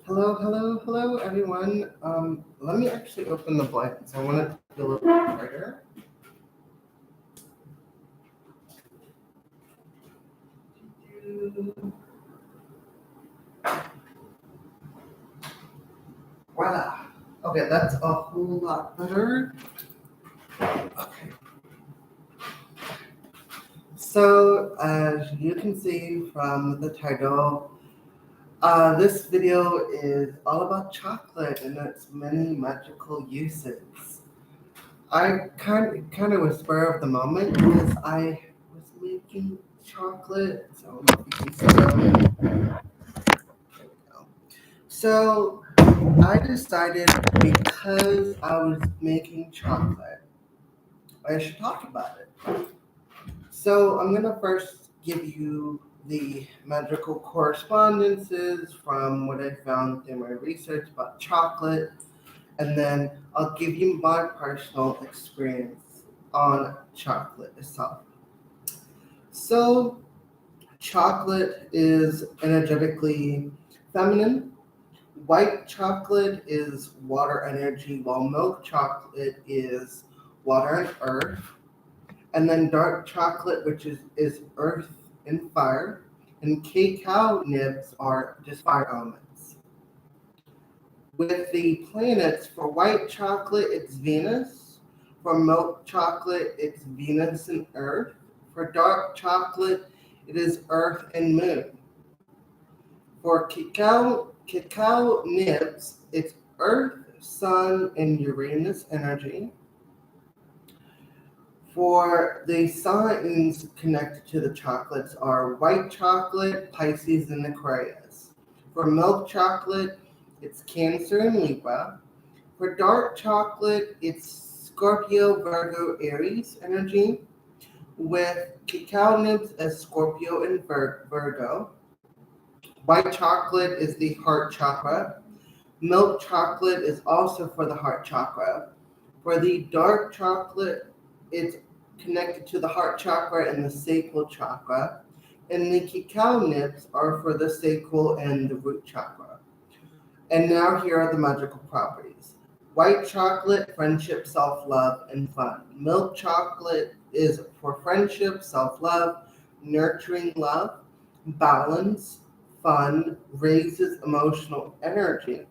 Hello, hello, hello, everyone. Let me actually open the blinds. I want it to be a little bit brighter. Voila. Okay, that's a whole lot better. Okay. So, as you can see from the title, this video is all about chocolate and its many magical uses. I kind of was spur of the moment because I was making chocolate. So if you can see them. There we go. So I decided because I was making chocolate, I should talk about it. So I'm gonna first give you the magical correspondences from what I found in my research about chocolate, and then I'll give you my personal experience on chocolate itself. So, chocolate is energetically feminine. White chocolate is water energy, while milk chocolate is water and earth. And then dark chocolate, which is earth and fire. And cacao nibs are just fire elements. With the planets, for white chocolate, it's Venus. For milk chocolate, it's Venus and Earth. For dark chocolate, it is Earth and Moon. For cacao nibs, it's Earth, Sun, and Uranus energy. For the signs connected to the chocolates are white chocolate, Pisces, and Aquarius. For milk chocolate, it's Cancer and Libra. For dark chocolate, it's Scorpio, Virgo, Aries energy, with cacao nibs as Scorpio and Virgo. White chocolate is the heart chakra. Milk chocolate is also for the heart chakra. For the dark chocolate, it's connected to the heart chakra and the sacral chakra. And the cacao nibs are for the sacral and the root chakra. And now here are the magical properties. White chocolate, friendship, self-love, and fun. Milk chocolate is for friendship, self-love, nurturing love, balance, fun, raises emotional energy.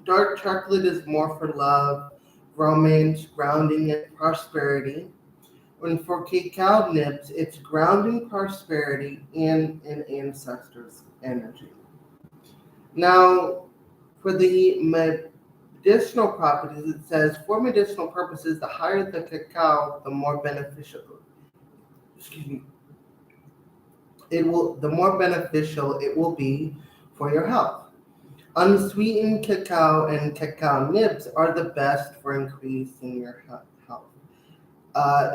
Dark chocolate is more for love, romance, grounding, and prosperity. And for cacao nibs, it's grounding, prosperity, and an ancestor's energy. Now, for the medicinal properties, it says for medicinal purposes, the higher the cacao, the more beneficial. Excuse me. The more beneficial it will be for your health. Unsweetened cacao and cacao nibs are the best for increasing your health.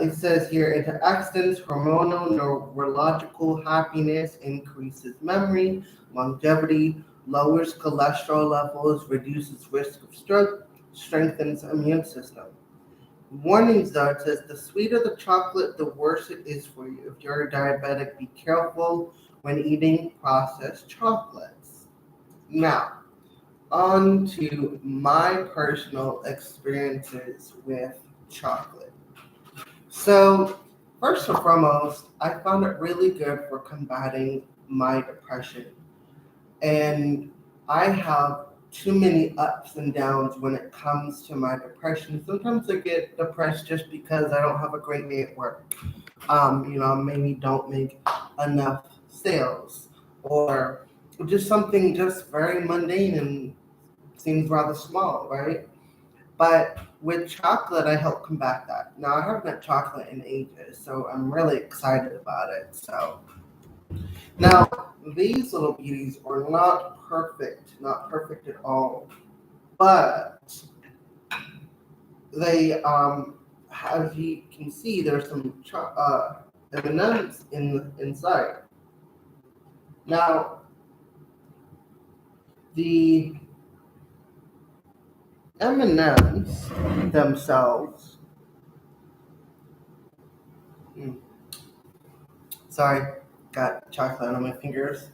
It says here antioxidants, hormonal, neurological happiness, increases memory, longevity, lowers cholesterol levels, reduces risk of stroke, strengthens immune system. Warnings though, it says the sweeter the chocolate, the worse it is for you. If you're a diabetic, be careful when eating processed chocolates. Now, on to my personal experiences with chocolate. So, first and foremost, I found it really good for combating my depression. And I have too many ups and downs when it comes to my depression. Sometimes I get depressed just because I don't have a great day at work. Maybe don't make enough sales or just something just very mundane and seems rather small, right? But with chocolate, I help combat that. Now, I haven't had chocolate in ages, so I'm really excited about it. So, now these little beauties are not perfect at all, but they, as you can see, there's some M&Ms inside. Now, the M&Ms themselves. Sorry, got chocolate on my fingers.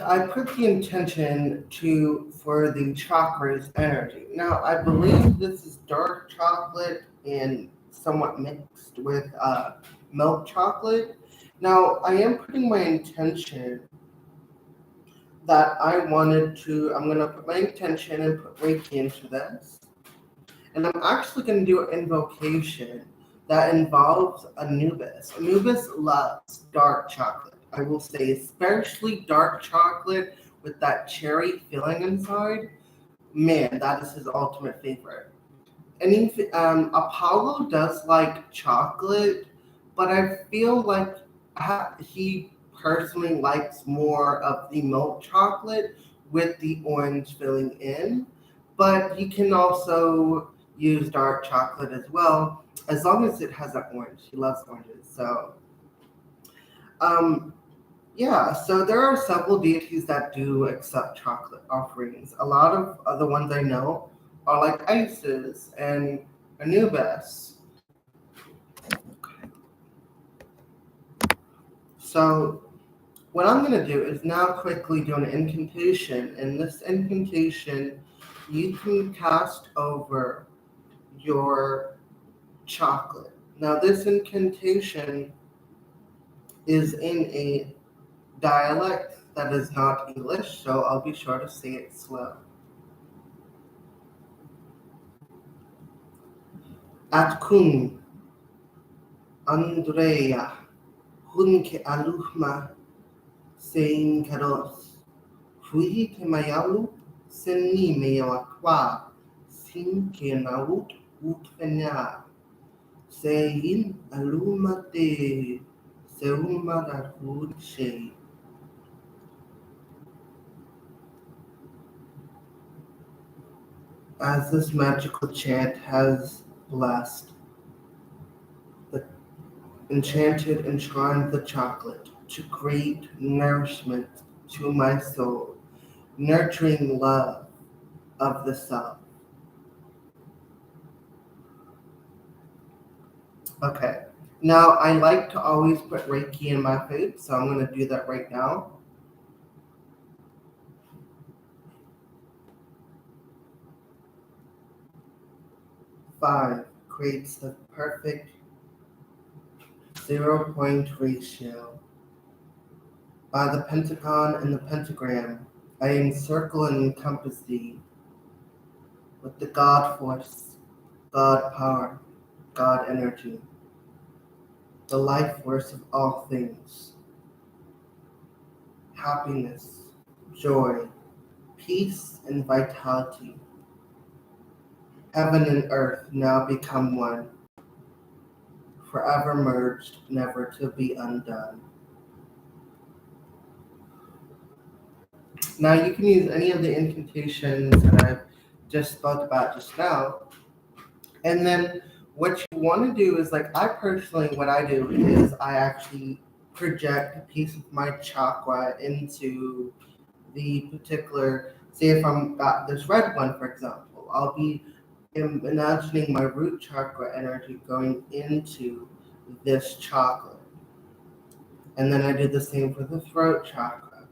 I put the intention for the chakra's energy. Now, I believe this is dark chocolate and somewhat mixed with milk chocolate. Now, I am putting my intention that I'm going to put my intention and put Reiki into this. And I'm actually going to do an invocation that involves Anubis. Anubis loves dark chocolate. I will say, especially dark chocolate with that cherry filling inside. Man, that is his ultimate favorite. And Apollo does like chocolate, but I feel like he personally likes more of the milk chocolate with the orange filling in. But you can also use dark chocolate as well, as long as it has an orange. He loves oranges. Um, yeah, so there are several deities that do accept chocolate offerings. A lot of other ones I know are like Isis and Anubis. So what I'm going to do is now quickly do an incantation. And this incantation, you can cast over your chocolate. Now this incantation is in a dialect that is not English, so I'll be sure to say it slow. At kun Andrea Hunke Aluhma Sein Karos Fui Kemayalu Seni Meyawakwa Sin Kenawut Utkenya Sein Alumate Seumarakud Shei. As this magical chant has blessed the enchanted enshrined the chocolate to great nourishment to my soul, nurturing love of the self. Okay. Now I like to always put Reiki in my food, so I'm going to do that right now. 5 creates the perfect 0-point ratio. By the pentagon and the pentagram, I encircle and encompass thee with the God force, God power, God energy, the life force of all things. Happiness, joy, peace, and vitality. Heaven and earth now become one, forever merged, never to be undone. Now you can use any of the incantations that I've just spoke about just now. And then what you want to do is, like, I personally, what I do is I actually project a piece of my chakra into the particular, say if I'm got this red one, for example, I'll be imagining my root chakra energy going into this chakra. And then I do the same for the throat chakra,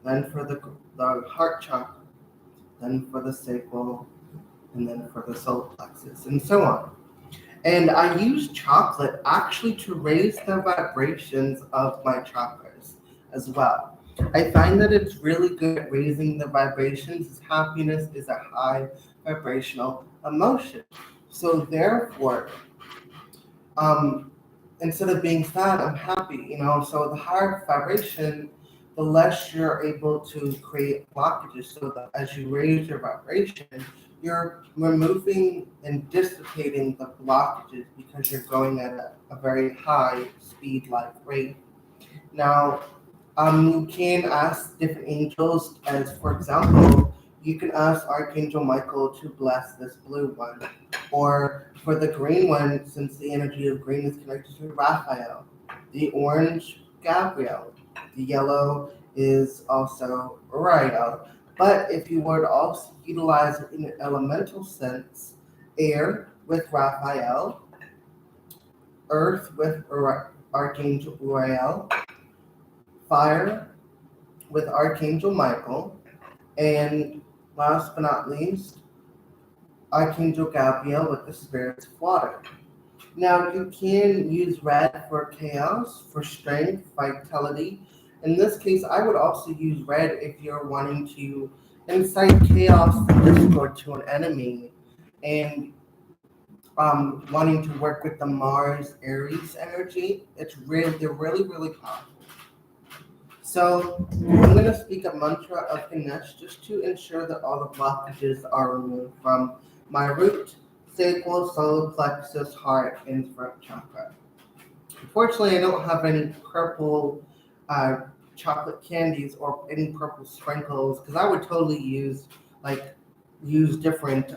then for the heart chakra, then for the sacral, and then for the solar plexus, and so on. And I use chocolate actually to raise the vibrations of my chakras as well. I find that it's really good at raising the vibrations, as happiness is a high vibrational emotion. So therefore, instead of being sad, I'm happy. So the higher vibration, the less you're able to create blockages. So that as you raise your vibration, you're removing and dissipating the blockages because you're going at a very high speed like rate. Now, you can ask different angels, as for example, you can ask Archangel Michael to bless this blue one. Or for the green one, since the energy of green is connected to Raphael. The orange, Gabriel. The yellow is also Uriel. But if you were to also utilize it in an elemental sense, air with Raphael, earth with Archangel Uriel, fire with Archangel Michael, and last but not least, Archangel Gabriel with the spirits of water. Now, you can use red for chaos, for strength, vitality. In this case, I would also use red if you're wanting to incite chaos and discord to an enemy and wanting to work with the Mars Aries energy. They're really, really powerful. So I'm going to speak a mantra of Ganesh just to ensure that all the blockages are removed from my root, sacral, solar plexus, heart, and throat chakra. Unfortunately, I don't have any purple chocolate candies or any purple sprinkles because I would totally use different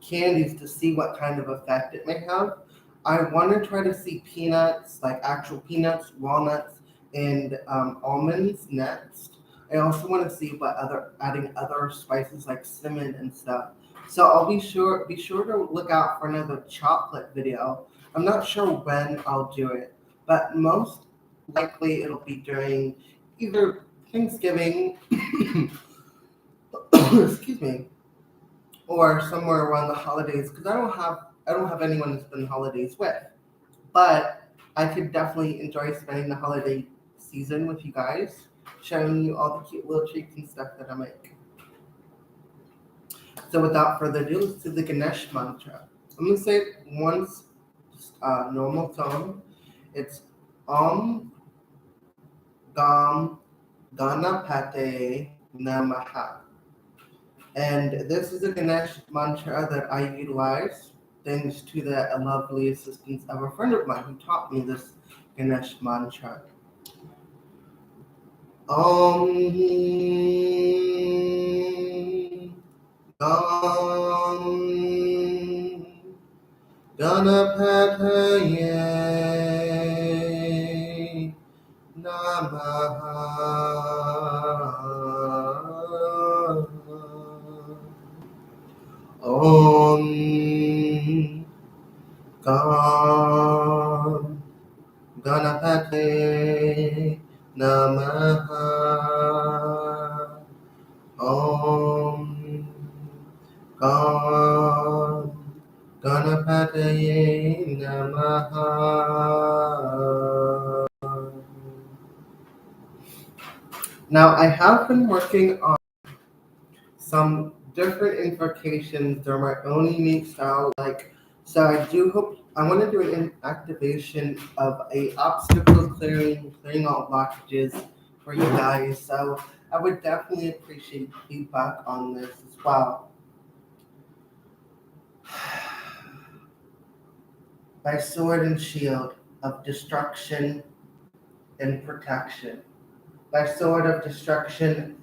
candies to see what kind of effect it may have. I want to try to see peanuts, like actual peanuts, walnuts, and almonds next. I also want to see what adding other spices like cinnamon and stuff. So I'll be sure to look out for another chocolate video. I'm not sure when I'll do it, but most likely it'll be during either Thanksgiving, excuse me, or somewhere around the holidays because I don't have anyone to spend the holidays with. But I could definitely enjoy spending the holiday season with you guys, showing you all the cute little treats and stuff that I make. So without further ado, let's do the Ganesh mantra. I'm gonna say it once, just normal tone. It's Om Gam Ganapate Namaha. And this is a Ganesh mantra that I utilize thanks to the lovely assistance of a friend of mine who taught me this Ganesh mantra. Om Gam Ganapataye Namaha. Om Gam Ganapate Namaha. Om Gam Ganapataye Namaha. Now, I have been working on some different invocations. They're my own unique style. So I do hope I want to do an activation of a obstacle clearing all blockages for you guys. So I would definitely appreciate feedback on this as well. By sword and shield of destruction and protection. By sword of destruction,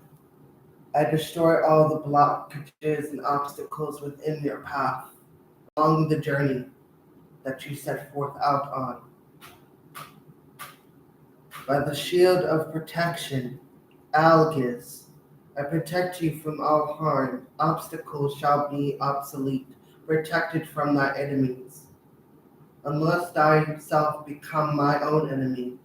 I destroy all the blockages and obstacles within your path along the journey that you set forth out on. By the shield of protection, Algis, I protect you from all harm. Obstacles shall be obsolete, protected from thy enemies. Unless thou yourself become my own enemy,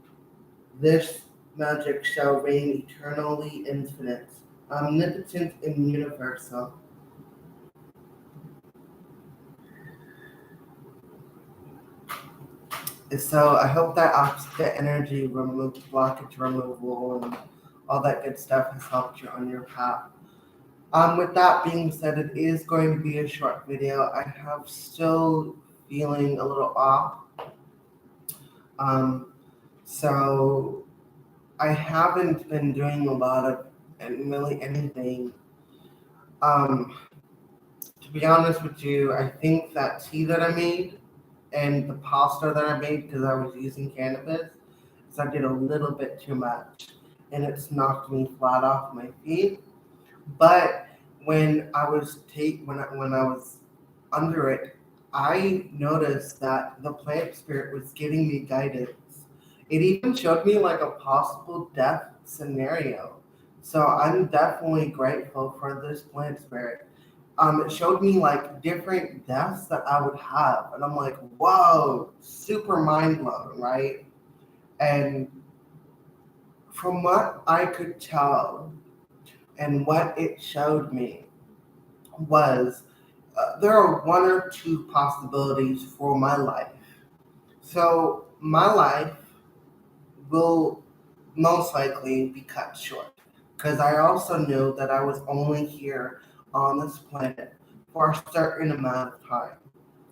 this magic shall reign eternally infinite, omnipotent and universal. So I hope that the energy blockage removal, and all that good stuff has helped you on your path. With that being said, it is going to be a short video. I have still feeling a little off. So I haven't been doing a lot of really anything. To be honest with you, I think that tea that I made and the pasta that I made because I was using cannabis, so I did a little bit too much, and it's knocked me flat off my feet. But when I was when I was under it, I noticed that the plant spirit was giving me guidance. It even showed me like a possible death scenario. So I'm definitely grateful for this plant spirit. It showed me like different deaths that I would have, and I'm like, whoa, super mind blown, right? And from what I could tell and what it showed me was there are one or two possibilities for my life. So my life will most likely be cut short because I also knew that I was only here on this planet for a certain amount of time.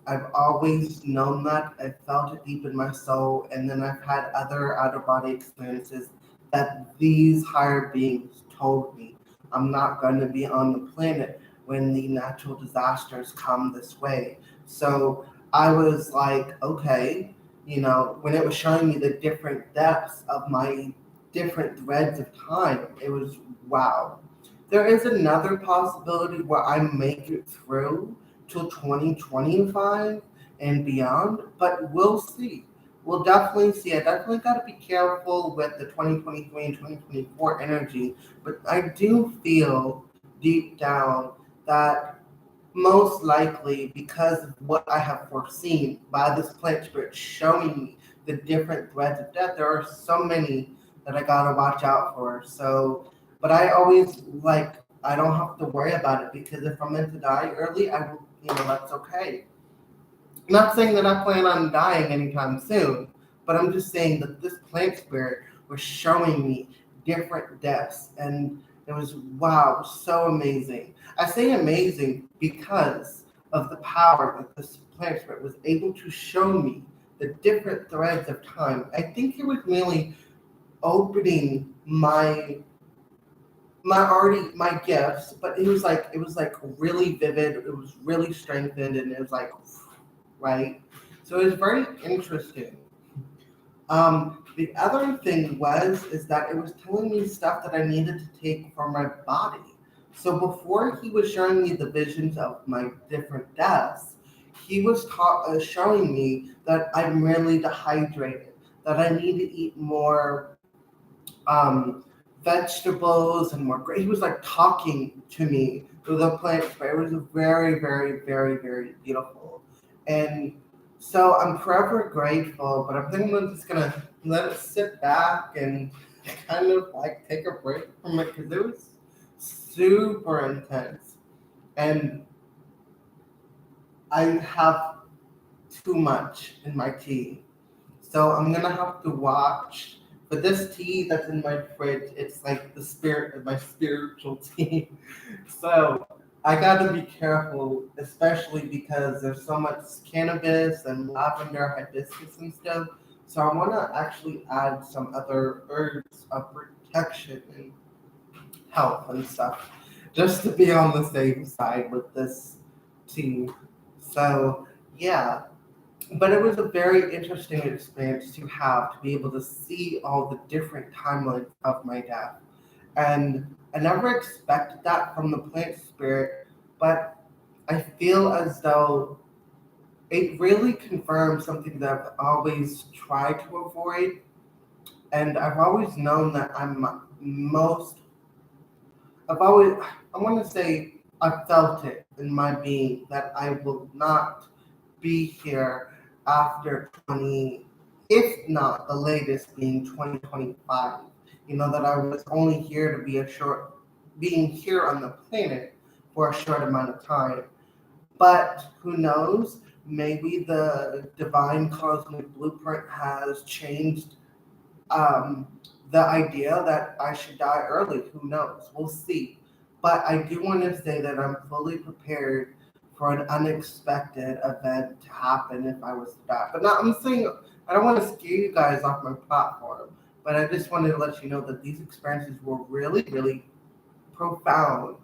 I've always known that. I felt it deep in my soul, and then I've had other out of body experiences that these higher beings told me I'm not going to be on the planet when the natural disasters come this way. So I was like, okay, when it was showing me the different depths of my different threads of time, it was wow. There is another possibility where I make it through till 2025 and beyond, but we'll see. We'll definitely see. I definitely got to be careful with the 2023 and 2024 energy, but I do feel deep down that most likely because of what I have foreseen by this plant spirit showing me the different threads of death, there are so many that I gotta watch out for. So, but I always I don't have to worry about it because if I'm meant to die early, I will, that's okay. I'm not saying that I plan on dying anytime soon, but I'm just saying that this plant spirit was showing me different depths, and it was wow, so amazing. I say amazing because of the power that this plant spirit was able to show me the different threads of time. I think it was really opening my gifts, but it was like really vivid, it was really strengthened, and it was like right. So it was very interesting. The other thing is that it was telling me stuff that I needed to take for my body. So before he was showing me the visions of my different deaths, he was showing me that I'm really dehydrated, that I need to eat more vegetables and more. He was like talking to me through the plants, but it was very, very, very, very beautiful. And so I'm forever grateful, but I think I'm just gonna let it sit back and kind of like take a break from it because it was super intense. And I have too much in my tea. So I'm gonna have to watch. But this tea that's in my fridge, it's like the spirit of my spiritual tea. So I gotta be careful, especially because there's so much cannabis and lavender, hibiscus and stuff. So I wanna actually add some other herbs of protection and health and stuff, just to be on the safe side with this tea. So yeah, but it was a very interesting experience to have to be able to see all the different timelines of my death. And I never expected that from the plant spirit, but I feel as though it really confirms something that I've always tried to avoid. And I've always known that I've always, I want to say, I felt it in my being that I will not be here after 20, if not the latest being 2025. That I was only here to being here on the planet for a short amount of time. But who knows? Maybe the divine cosmic blueprint has changed um, the idea that I should die early. Who knows? We'll see. But I do want to say that I'm fully prepared for an unexpected event to happen if I was to die. But now I'm saying I don't want to scare you guys off my platform, but I just wanted to let you know that these experiences were really, really profound,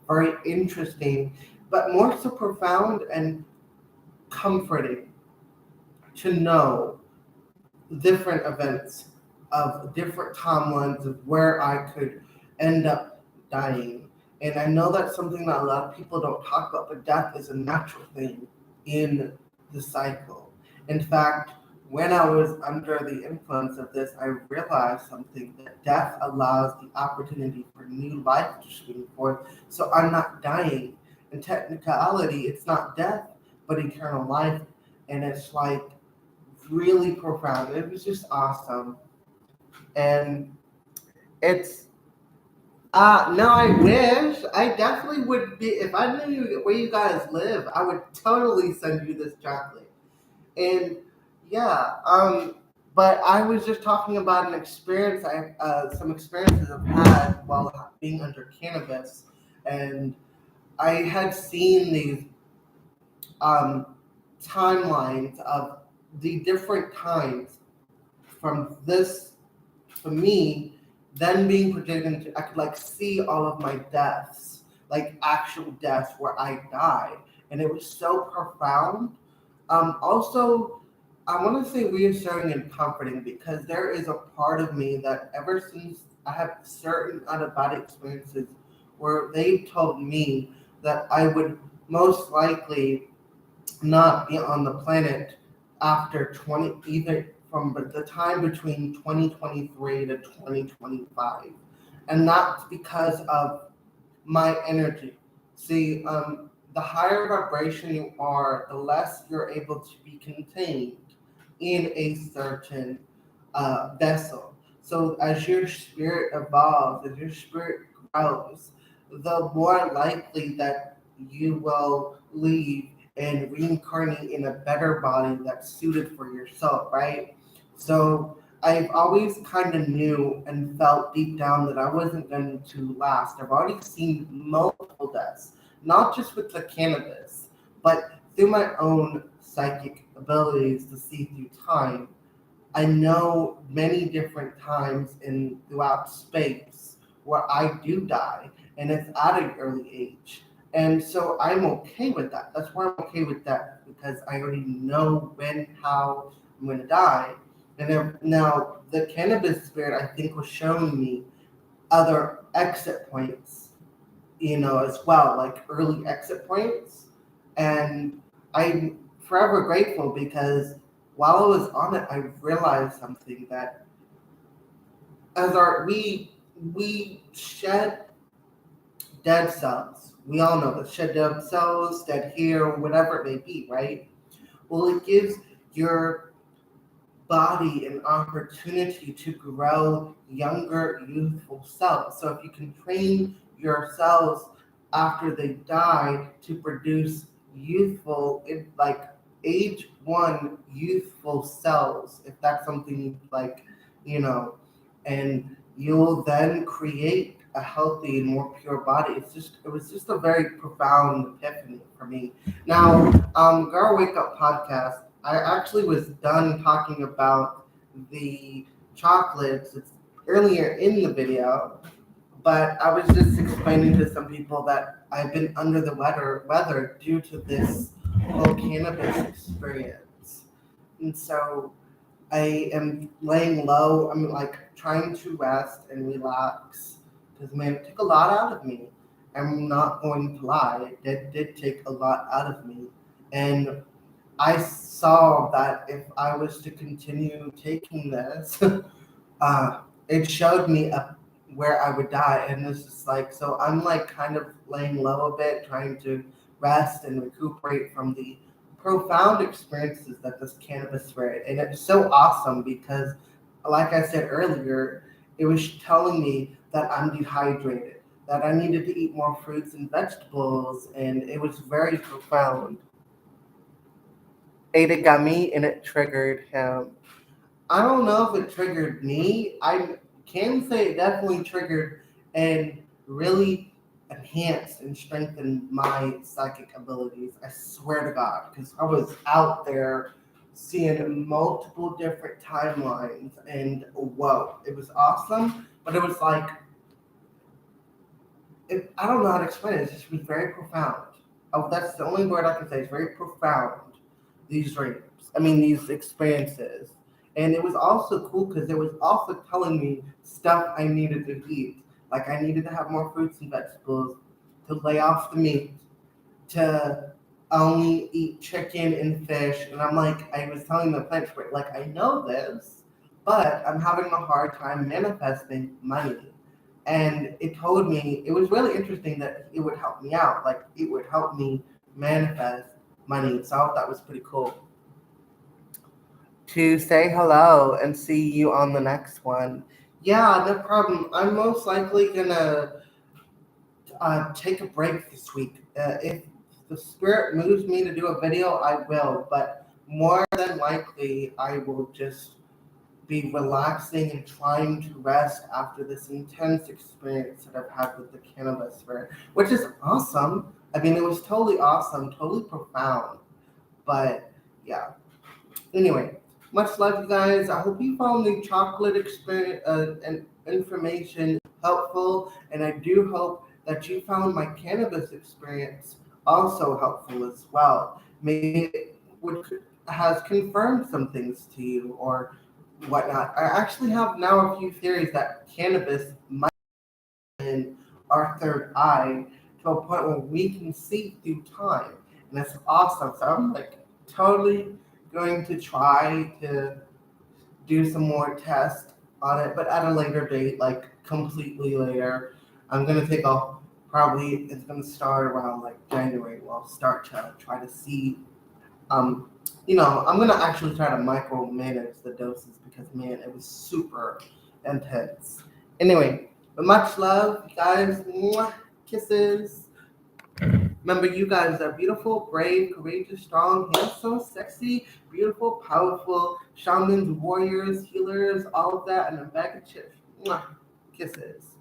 very interesting, but more so profound and comforting to know different events of different timelines of where I could end up dying. And I know that's something that a lot of people don't talk about, but death is a natural thing in the cycle. In fact, when I was under the influence of this, I realized something that death allows the opportunity for new life to spring forth. So I'm not dying. In technicality, it's not death, but eternal life. And it's like really profound. It was just awesome. And It's no, I wish. I definitely would be if I knew where you guys live. I would totally send you this chocolate. And yeah, but I was just talking about an experience some experiences I've had while being under cannabis, and I had seen these um, timelines of the different times from this for me, then being projected into, I could like see all of my deaths, like actual deaths where I died, and it was so profound. Also, I want to say reassuring and comforting because there is a part of me that ever since I have certain out of body experiences where they told me that I would most likely not be on the planet after 20, either from the time between 2023 to 2025. And that's because of my energy. See, the higher vibration you are, the less you're able to be contained in a certain vessel. So as your spirit evolves, as your spirit grows, the more likely that you will leave and reincarnate in a better body that's suited for yourself, right? So I've always kind of knew and felt deep down that I wasn't going to last. I've already seen multiple deaths, not just with the cannabis, but through my own psychic abilities to see through time. I know many different times in throughout space where I do die, and it's at an early age. And so I'm okay with that. That's why I'm okay with that because I already know when, how I'm going to die. And then, now the cannabis spirit, I think, was showing me other exit points, as well, like early exit points. And I'm forever grateful because while I was on it, I realized something that as our we shed dead cells. We all know that shed dead cells, dead hair, whatever it may be, right? Well, it gives your body an opportunity to grow younger, youthful cells. So if you can train your cells after they die to produce youthful, like age one youthful cells, if that's something like, you know, and you'll then create a healthy and more pure body. It was just a very profound epiphany for me. Now, Girl Wake Up podcast, I actually was done talking about the chocolates earlier in the video, but I was just explaining to some people that I've been under the weather due to this whole cannabis experience. And so I am laying low. I'm like trying to rest and relax because, man, it took a lot out of me. I'm not going to lie, it did take a lot out of me. And I saw that if I was to continue taking this, it showed me where I would die. And this is like, so I'm like kind of laying low a bit, trying to rest and recuperate from the profound experiences that this cannabis spirit. And it's so awesome because, like I said earlier, it was telling me that I'm dehydrated, that I needed to eat more fruits and vegetables, and it was very profound. Ada got me and it triggered him. I don't know if it triggered me. I can say it definitely triggered and really enhanced and strengthened my psychic abilities. I swear to God, because I was out there seeing multiple different timelines, and whoa, it was awesome. But it was like, I don't know how to explain it. It's just very profound. Oh, that's the only word I can say. It's very profound. These dreams. I mean, these experiences. And it was also cool because it was also telling me stuff I needed to eat. Like I needed to have more fruits and vegetables, to lay off the meat, to only eat chicken and fish. And I'm like, I was telling the plant spirit, like, I know this, but I'm having a hard time manifesting money. And it told me, it was really interesting that it would help me out. Like, it would help me manifest money. So I thought that was pretty cool. To say hello and see you on the next one. Yeah, no problem. I'm most likely gonna take a break this week. If the spirit moves me to do a video, I will. But more than likely, I will just be relaxing and trying to rest after this intense experience that I've had with the cannabis spirit, which is awesome. I mean, it was totally awesome, totally profound. But yeah. Anyway, much love, you guys. I hope you found the chocolate experience and information helpful, and I do hope that you found my cannabis experience also helpful as well. Maybe it has confirmed some things to you or whatnot. I actually have now a few theories that cannabis might be our third eye to a point where we can see through time, and that's awesome. So I'm like totally going to try to do some more tests on it, but at a later date, like completely later. I'm gonna take off. Probably it's gonna start around like January. Where I'll start to try to see. Um, I'm gonna actually try to micromanage the doses because man, it was super intense. Anyway, but much love, guys. Mwah, kisses. Remember, you guys are beautiful, brave, courageous, strong, handsome, sexy, beautiful, powerful, shamans, warriors, healers, all of that, and a bag of chips. Mwah. Kisses.